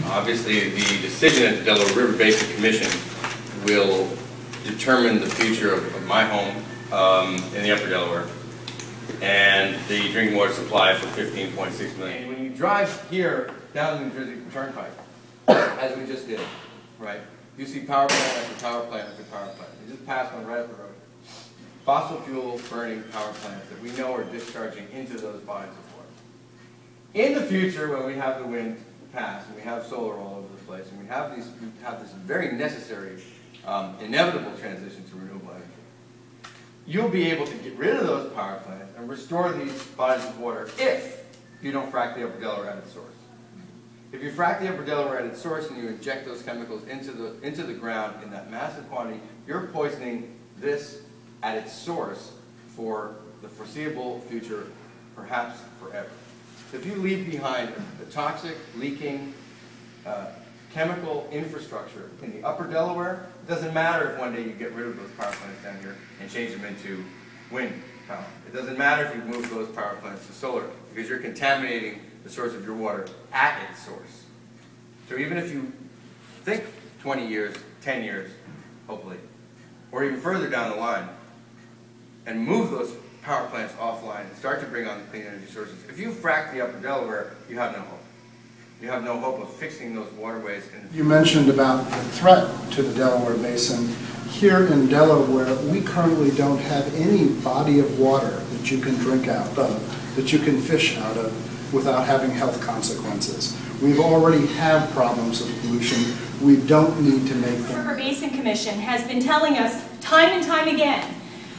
Obviously, the decision at the Delaware River Basin Commission will determine the future of my home in the Upper Delaware and the drinking water supply for 15.6 million. And when you drive here down the New Jersey Turnpike, as we just did, right, you see power plant after power plant after power plant. You just passed one right up the road. Fossil fuel burning power plants that we know are discharging into those bodies of water. In the future, when we have the wind pass and we have solar all over the place and we have this very necessary, inevitable transition to renewable energy, you'll be able to get rid of those power plants and restore these bodies of water if you don't frack the Upper Delaware at its source. If you frack the Upper Delaware at its source and you inject those chemicals into the ground in that massive quantity, you're poisoning this at its source for the foreseeable future, perhaps forever. If you leave behind the toxic, leaking, chemical infrastructure in the Upper Delaware, it doesn't matter if one day you get rid of those power plants down here and change them into wind power. It doesn't matter if you move those power plants to solar, because you're contaminating the source of your water at its source. So even if you think 20 years, 10 years, hopefully, or even further down the line, and move those power plants offline and start to bring on clean energy sources, if you frack the Upper Delaware, you have no hope. You have no hope of fixing those waterways. You mentioned about the threat to the Delaware Basin. Here in Delaware, we currently don't have any body of water that you can drink out of, that you can fish out of, without having health consequences. We've already had problems with pollution. We don't need to make them. The River Basin Commission has been telling us time and time again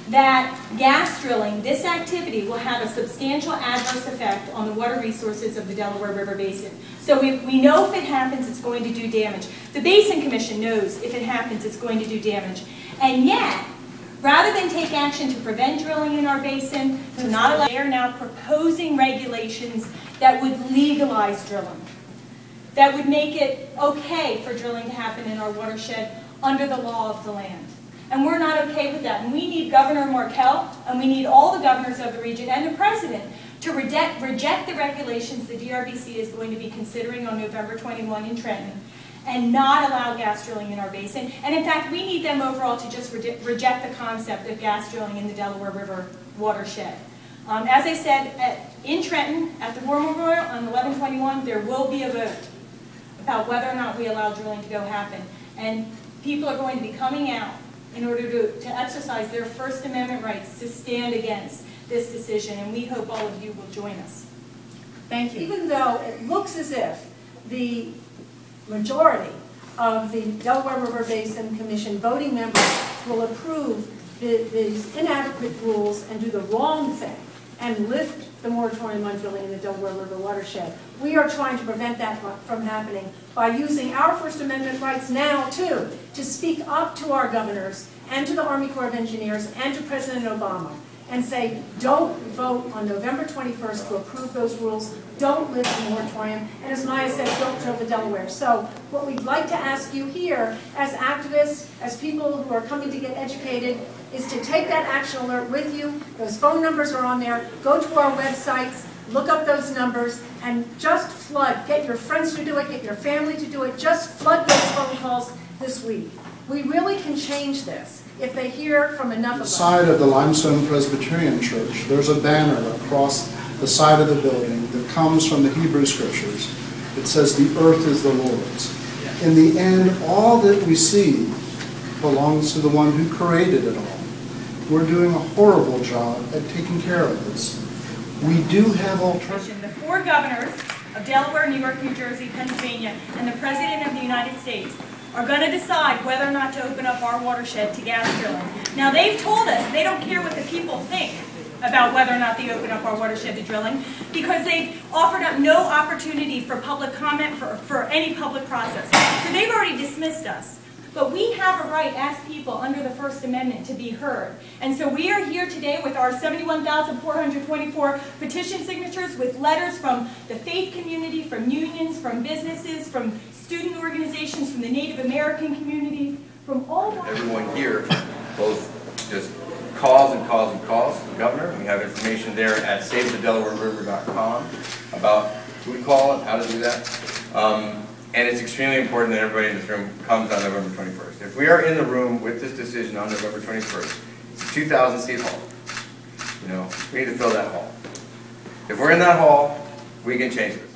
that gas drilling, this activity, will have a substantial adverse effect on the water resources of the Delaware River Basin. So we know if it happens, it's going to do damage. The Basin Commission knows if it happens, it's going to do damage. And yet, rather than take action to prevent drilling in our basin, to not allow, they are now proposing regulations that would legalize drilling, that would make it okay for drilling to happen in our watershed under the law of the land. And we're not okay with that. And we need Governor Markell, and we need all the governors of the region and the President to reject the regulations the DRBC is going to be considering on November 21 in Trenton, and not allow gas drilling in our basin. And in fact, we need them overall to just reject the concept of gas drilling in the Delaware River watershed. As I said, in Trenton, at the War Memorial on 11/21, there will be a vote about whether or not we allow drilling to go happen. And people are going to be coming out in order to exercise their First Amendment rights to stand against this decision, and we hope all of you will join us. Thank you. Even though it looks as if the majority of the Delaware River Basin Commission voting members will approve these inadequate rules and do the wrong thing and lift the moratorium on drilling in the Delaware River watershed, we are trying to prevent that from happening by using our First Amendment rights now, too, to speak up to our governors and to the Army Corps of Engineers and to President Obama and say, don't vote on November 21st to approve those rules, don't lift the moratorium, and as Maya said, don't drill the Delaware. So what we'd like to ask you here, as activists, as people who are coming to get educated, is to take that action alert with you. Those phone numbers are on there. Go to our websites, look up those numbers, and just flood. Get your friends to do it, get your family to do it. Just flood those phone calls this week. We really can change this if they hear from enough of us. Side of the Limestone Presbyterian Church, there's a banner across the side of the building that comes from the Hebrew Scriptures. It says, "The earth is the Lord's." In the end, all that we see belongs to the one who created it all. We're doing a horrible job at taking care of this. We do have alternatives. The four governors of Delaware, New York, New Jersey, Pennsylvania, and the President of the United States are going to decide whether or not to open up our watershed to gas drilling. Now, they've told us they don't care what the people think about whether or not they open up our watershed to drilling, because they've offered up no opportunity for public comment for any public process. So they've already dismissed us. But we have a right as people under the First Amendment to be heard. And so we are here today with our 71,424 petition signatures, with letters from the faith community, from unions, from businesses, from student organizations, from the Native American community, from all... Everyone here both just calls and calls and calls the governor. We have information there at SaveTheDelawareRiver.com about who to call and how to do that. And it's extremely important that everybody in this room comes on November 21st. If we are in the room with this decision on November 21st, it's a 2,000 seat hall. You know, we need to fill that hall. If we're in that hall, we can change it.